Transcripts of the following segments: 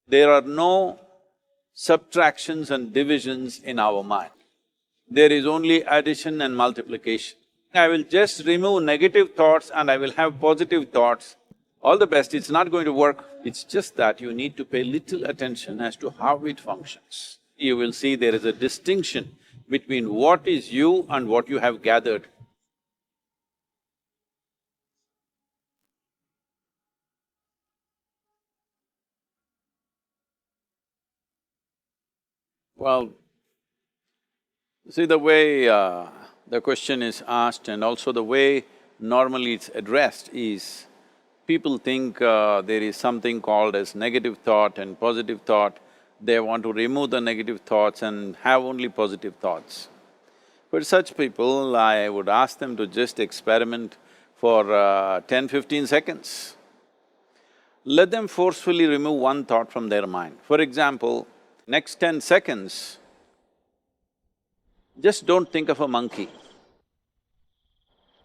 There are no subtractions and divisions in our mind. There is only addition and multiplication. I will just remove negative thoughts and I will have positive thoughts. All the best, it's not going to work. It's just that you need to pay little attention as to how it functions. You will see there is a distinction between what is you and what you have gathered. Well, see the way the question is asked and also the way normally it's addressed is, people think there is something called as negative thought and positive thought. They want to remove the negative thoughts and have only positive thoughts. For such people, I would ask them to just experiment for 10-15 seconds. Let them forcefully remove one thought from their mind. For example, next 10 seconds, just don't think of a monkey.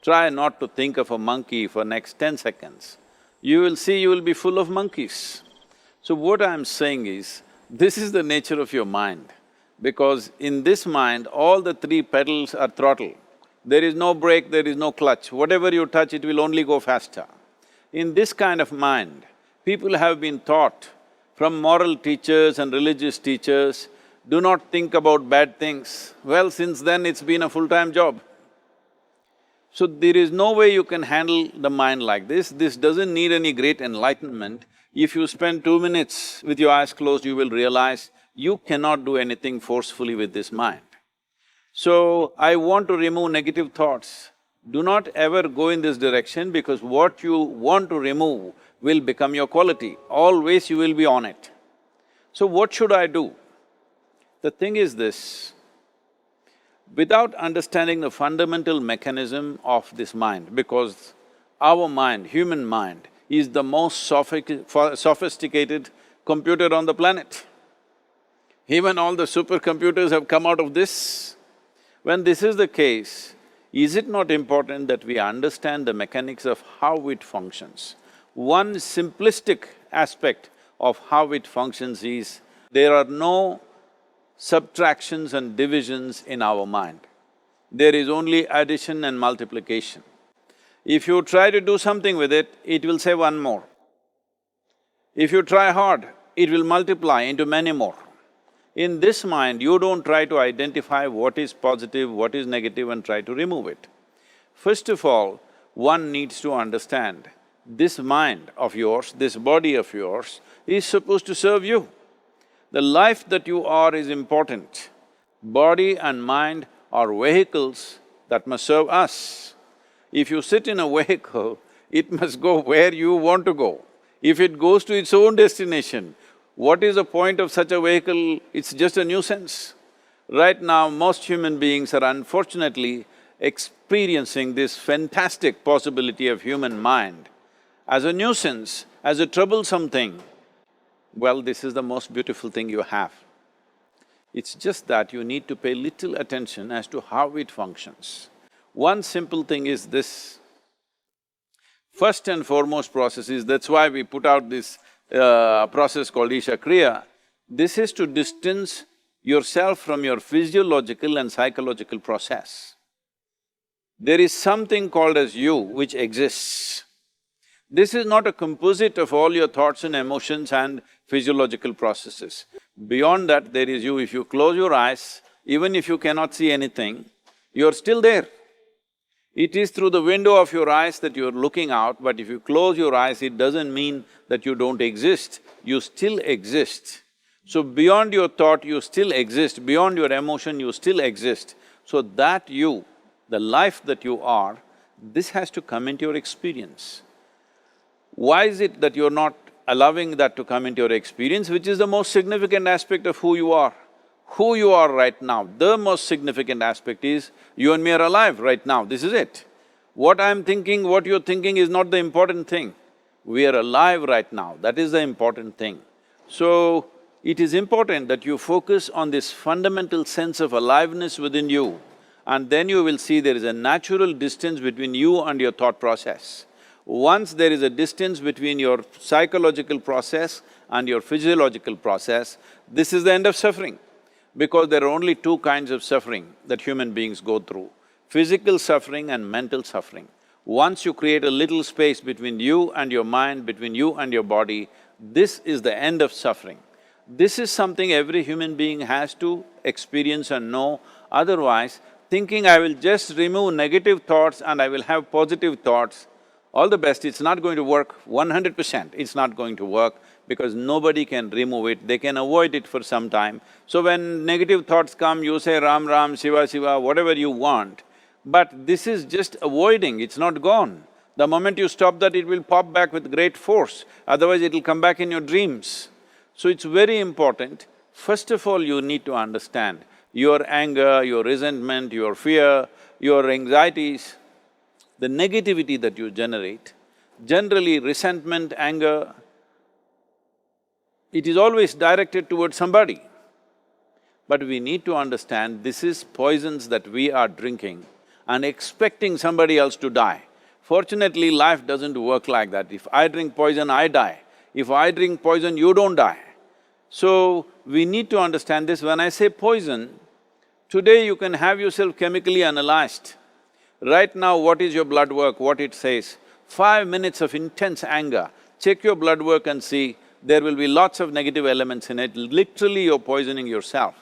Try not to think of a monkey for next 10 seconds. You will see you will be full of monkeys. So what I'm saying is, this is the nature of your mind, because in this mind, all the three pedals are throttle. There is no brake, there is no clutch. Whatever you touch, it will only go faster. In this kind of mind, people have been taught from moral teachers and religious teachers, do not think about bad things. Well, since then it's been a full-time job. So there is no way you can handle the mind like this. This doesn't need any great enlightenment. If you spend 2 minutes with your eyes closed, you will realize you cannot do anything forcefully with this mind. So, I want to remove negative thoughts. Do not ever go in this direction, because what you want to remove will become your quality. Always you will be on it. So what should I do? The thing is this, without understanding the fundamental mechanism of this mind, because our mind, human mind, is the most sophisticated computer on the planet. Even all the supercomputers have come out of this. When this is the case, is it not important that we understand the mechanics of how it functions? One simplistic aspect of how it functions is, there are no subtractions and divisions in our mind. There is only addition and multiplication. If you try to do something with it, it will say one more. If you try hard, it will multiply into many more. In this mind, you don't try to identify what is positive, what is negative and try to remove it. First of all, one needs to understand, this mind of yours, this body of yours is supposed to serve you. The life that you are is important. Body and mind are vehicles that must serve us. If you sit in a vehicle, it must go where you want to go. If it goes to its own destination, what is the point of such a vehicle? It's just a nuisance. Right now, most human beings are unfortunately experiencing this fantastic possibility of human mind as a nuisance, as a troublesome thing. Well, this is the most beautiful thing you have. It's just that you need to pay little attention as to how it functions. One simple thing is this. First and foremost process is, that's why we put out this process called Isha Kriya. This is to distance yourself from your physiological and psychological process. There is something called as you which exists. This is not a composite of all your thoughts and emotions and physiological processes. Beyond that, there is you. If you close your eyes, even if you cannot see anything, you're still there. It is through the window of your eyes that you're looking out, but if you close your eyes, it doesn't mean that you don't exist, you still exist. So beyond your thought, you still exist, beyond your emotion, you still exist. So that you, the life that you are, this has to come into your experience. Why is it that you're not allowing that to come into your experience, which is the most significant aspect of who you are? Who you are right now, the most significant aspect is, you and me are alive right now, this is it. What I'm thinking, what you're thinking is not the important thing. We are alive right now, that is the important thing. So, it is important that you focus on this fundamental sense of aliveness within you, and then you will see there is a natural distance between you and your thought process. Once there is a distance between your psychological process and your physiological process, this is the end of suffering. Because there are only two kinds of suffering that human beings go through, physical suffering and mental suffering. Once you create a little space between you and your mind, between you and your body, this is the end of suffering. This is something every human being has to experience and know, otherwise thinking I will just remove negative thoughts and I will have positive thoughts, all the best, it's not going to work 100%, it's not going to work because nobody can remove it, they can avoid it for some time. So when negative thoughts come, you say Ram Ram, Shiva Shiva, whatever you want, but this is just avoiding, it's not gone. The moment you stop that, it will pop back with great force, otherwise it'll come back in your dreams. So it's very important, first of all you need to understand your anger, your resentment, your fear, your anxieties, the negativity that you generate. Generally resentment, anger, it is always directed towards somebody. But we need to understand this is poisons that we are drinking and expecting somebody else to die. Fortunately, life doesn't work like that. If I drink poison, I die. If I drink poison, you don't die. So, we need to understand this. When I say poison, today you can have yourself chemically analyzed. Right now, what is your blood work, what it says? 5 minutes of intense anger, check your blood work and see, there will be lots of negative elements in it, literally you're poisoning yourself.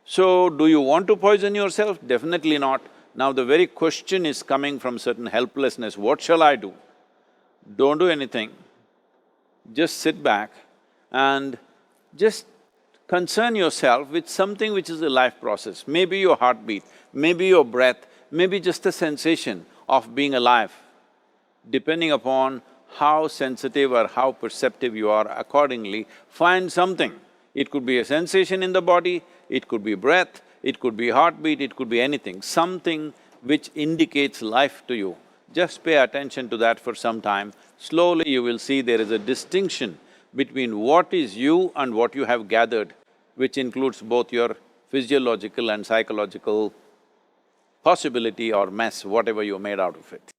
So, do you want to poison yourself? Definitely not. Now the very question is coming from certain helplessness, what shall I do? Don't do anything, just sit back and just concern yourself with something which is a life process. Maybe your heartbeat, maybe your breath, maybe just a sensation of being alive. Depending upon how sensitive or how perceptive you are, accordingly, find something. It could be a sensation in the body, it could be breath, it could be heartbeat, it could be anything, something which indicates life to you. Just pay attention to that for some time. Slowly you will see there is a distinction between what is you and what you have gathered, which includes both your physiological and psychological possibility or mess, whatever you made out of it.